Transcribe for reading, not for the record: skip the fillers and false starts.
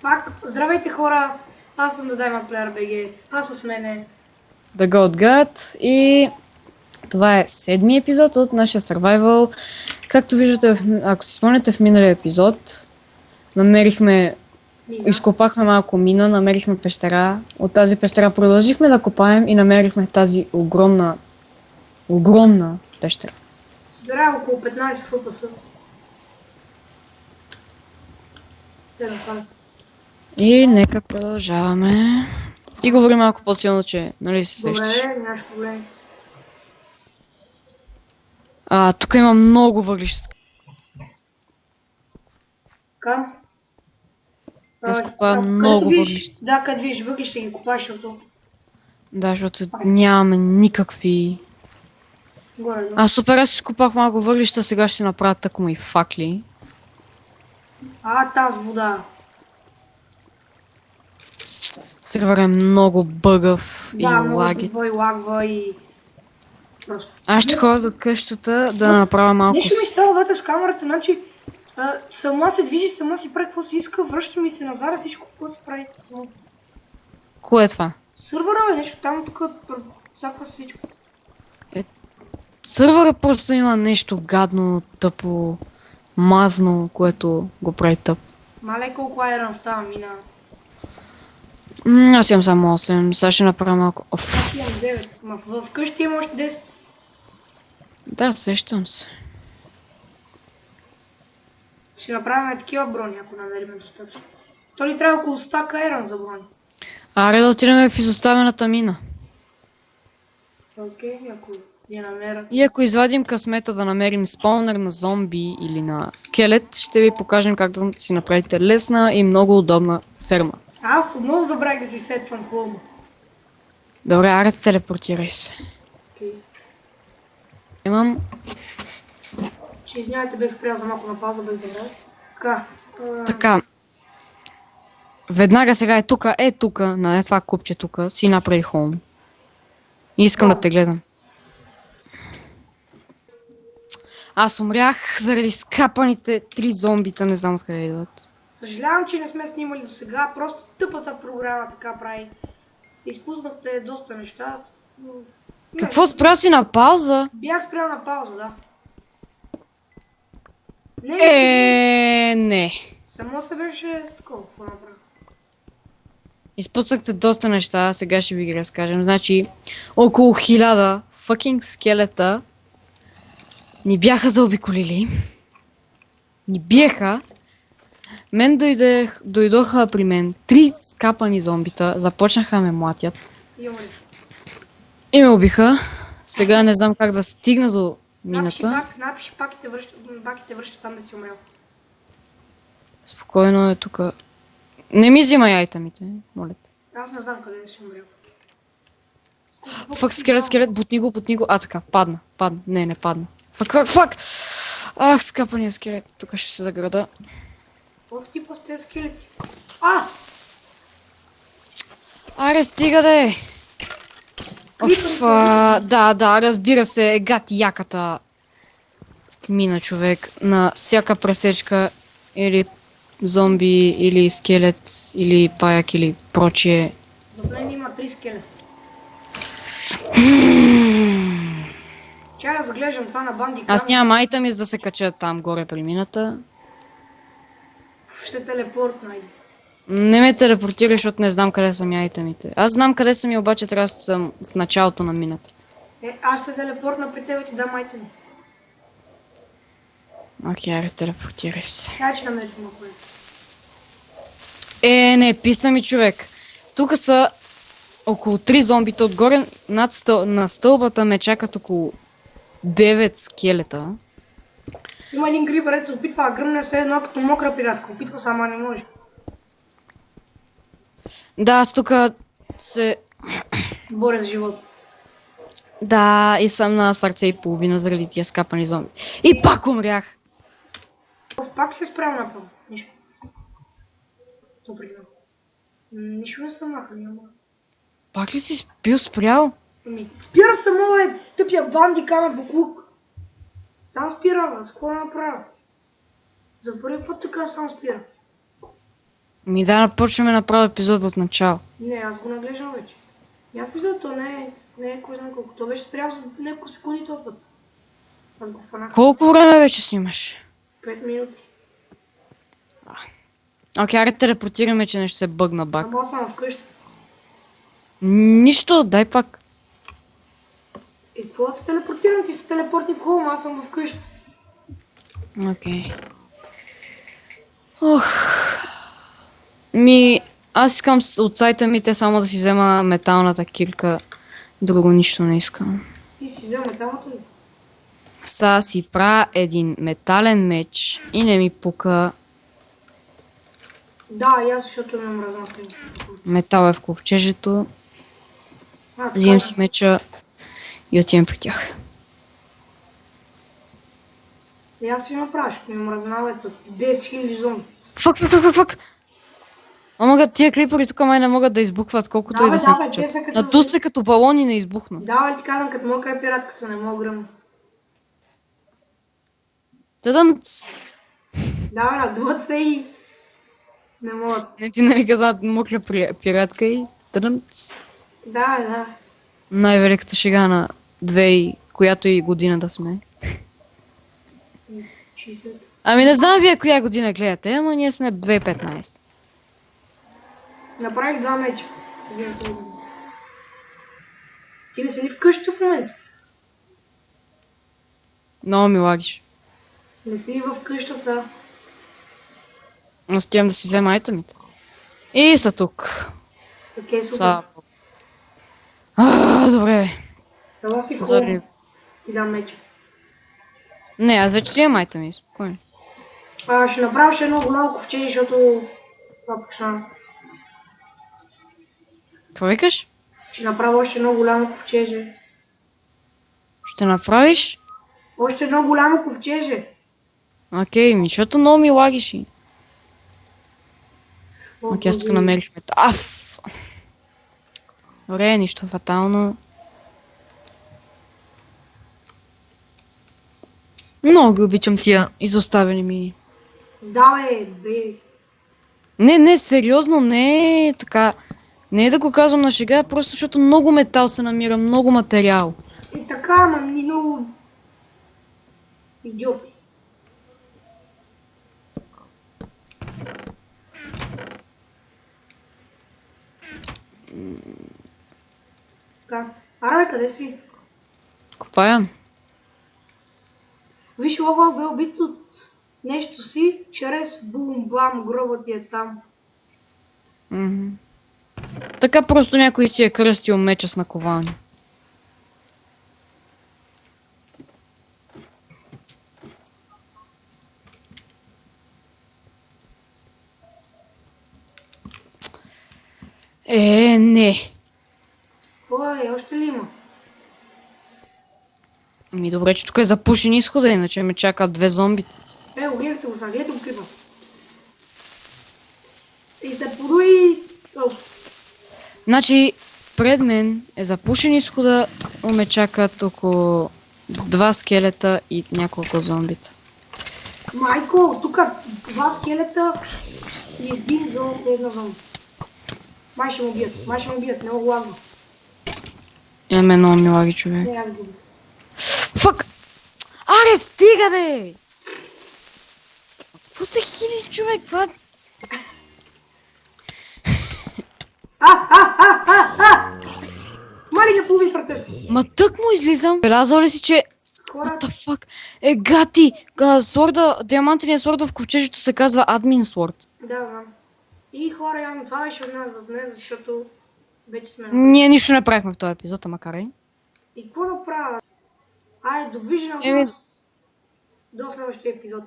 Пак, здравейте хора, аз съм Дадаймак Плеер БГ, аз с мене. The Goat God и това е седми епизод от нашия Survival. Както виждате, ако си спомняте в миналия епизод, изкопахме малко мина, намерихме пещера. От тази пещера продължихме да копаем и намерихме тази огромна пещера. Събира около 15 фпс. И нека продължаваме. Ти говори малко по-силно, че нали се сещаш. Добре, нямаш проблем. Тук има много въглища. Кам? Аз копавам много въглища. Да, като виж въглища ги копаш, защото... Да, защото нямаме никакви... Горе, да. Супер, аз изкопах малко въглища, сега ще си направя тъкмо и факли. Тази вода. Сервер е много бъгъв и лаги. Да, много лагва и... Просто. Аз ще ходя до къщата да направя малко... Нещо ми става вътре с камерата, значи... Сама се движи, сама си прави какво си иска, връща ми се назад, всичко какво си прави само. Кое е това? Сървъра е нещо там, тук всяка всичко. Сървъра просто има нещо гадно, тъпо, мазно, което го прави тъп. Мале колко айрон в тази мина. Аз имам само 8, сега ще направя малко... Аз имам 9, вкъщи има още 10. Да, сещам се. Ще направим такива брони, ако намерим достатъчно. То ли трябва около 100 айрон за брони? Аре да отидем в изоставената мина. Окей, ако я намерят. И ако извадим късмета да намерим спаунър на зомби или на скелет, ще ви покажем как да си направите лесна и много удобна ферма. Аз отново забравих да си сетвам хлома. Добре, аре телепортирай се. Окей. Имам... Ще извинявайте, бех спрял за малко на пауза, без забравя. Така. Така. Веднага сега е тука, на това купче тука, си направи хоум. И искам да те гледам. Аз умрях заради скапаните 3 зомбита, не знам откъде идват. Съжалявам, че не сме снимали до сега, просто тъпата програма така прави. Изпуснахте доста неща. Но... Какво спрял си на пауза? Бях спрял на пауза, да. Не. Само се беше такова, какво направя. Изпуснахте доста неща, сега ще ви ги разкажем. Значи, около 1000 fucking скелета ни бяха заобиколили. Ни биеха. Дойдоха при мен 3 скапани зомбита, започнаха да ме млатят. И ме убиха. Сега не знам как да стигна до мината. Напиши пак и те връща там да си умрял. Спокойно е тука. Не ми взимай айтемите, моля те. Аз не знам къде да си умрял. Фак, скелет, бутни го. Така, падна. Не падна. Фак! Ах, скапания скелет. Тук ще се заграда. Какъв типа с тези скелети? Аре, стига де! Да, разбира се, гад яката мина човек на всяка пресечка или зомби, или скелет, или паяк, или прочие. За мен има 3 скелета. Чай да заглеждам това на банди. Аз нямам айтеми, за да се кача там горе при мината. Ще телепортна. Не ме телепортирай, защото не знам къде са ми айтемите. Аз знам къде са ми, обаче трябва да съм в началото на мината. Аз ще телепортна при тебе и ти дам айтеми. Окей, аре, телепортирай се. Чай, че намериш на кое. Не, писна ми човек. Тук са около 3 зомбита, отгоре на стълбата ме чакат около 9 скелета. Има един грибърец, се опитва да гръмне все едно като мокра пиратка. Опитва сама не може. Да, аз тук се... Боря за живота. Да, и съм на сърце и половина заради тия скапани зомби. И пак умрях! Пак се спрям направо. Нищо. Добре. Нищо не съм нахрани, ама. Пак ли си бил спрял? Спира само, тъпия банди каме буклук. Сам спира, аз какво направя? За първи път така сам спира. Ми да почваме направо епизод от начало. Не, аз го наглеждам вече. И аз мисля, то не е кой знае колко. То беше спрял за няколко секунди този път. Аз го фанах. Колко време вече снимаш? 5 минути. Окей, аре телепортираме, че нещо се бъгна бак. Ама аз съм вкъщи. Нищо, дай пак. И какво да те телепортирам? Ти са телепортни в холм, аз съм вкъщи. Окей. Ох. Аз искам от сайта ми те само да си взема металната кирка. Друго нищо не искам. Ти си взел металната ли? Сега си правя един метален меч и не ми пука. Да, и аз, защото ме мръзнах. Метал е в ковчежето. Така Взимам е. си меча и отивам при тях. И аз си направиш, ако ми мръзнава ето 10 000 зомби. Фак! Тия клипери тук май не могат да избухват колкото и да се Да, бе, те случат. са като... Наду се като балони не избухна. Да, бе, ти казвам, като моя край-пиратка са, не мога гръмна. Тъдън. Да, бе, надуват се и... Не могат. Не ти нали каза мукля пиратка и тъдън. Да, бе, да. Най-великата шега на която и година да сме. 60. Ами не знам вие коя година гледате, ама ние сме 2015. Направих 2 меча. Един с друг. Ти не си ли вкъщи в момента? Много ми лагиш. Не си ли в къщата? Аз отивам да си взема айтемите. И са тук. Окей, супер. Са... Добре. Ела си в Зори. холм. Ти дам меча. Не, аз вече си имам айтеми, спокойно. Ще направя ще едно голямо ковчеже, защото... Това почна. Какво викаш? Ще направя още едно голямо ковчеже. Ще направиш? Още едно голямо ковчеже. Окей, защото много ми лагиш. Окей, аз тук намерихме. Аф! Добре, нищо фатално. Много ги обичам тия изоставени мини. Да, бе. Не, сериозно, не е така. Не е да го казвам на шега, просто защото много метал се намира, много материал. И така, ама ни много... Идиоти. Така. Аре, къде си? Копая. Виж, Лова бе убит от нещо си, чрез бум-бам, гроба ти е там. Мгм. Така просто някой си е кръстил меча с наковални. Не. Ой, още ли има? Ми добре, че тук е запушен изхода, иначе ме чакат 2 зомбите. Гледайте го сега, гледайте го крипа. И се подуи... Значи, пред мен е запушен изхода, но ме чакат около 2 скелета и няколко зомбита. Майко, тук 2 скелета и един зомби, една зомби. Май ще му убият, не го лагва. Имаме много милаги човек. Не, аз го убих. Фак! Аре, стига де! Какво се хилиш, човек? Това... Мали не полови сърце си. Ма тък му излизам. Белязал ли си, че... Хора, What the fuck? Гати! Диамантеният сворд в ковчежето се казва Admin Sword. да, знам. И хора, явно това беше от нас за днес, защото вече сме... Ние нищо не правихме в този епизод, ама карай. И какво да правя? Айде, довиждане от Еми- нас до следващия епизод.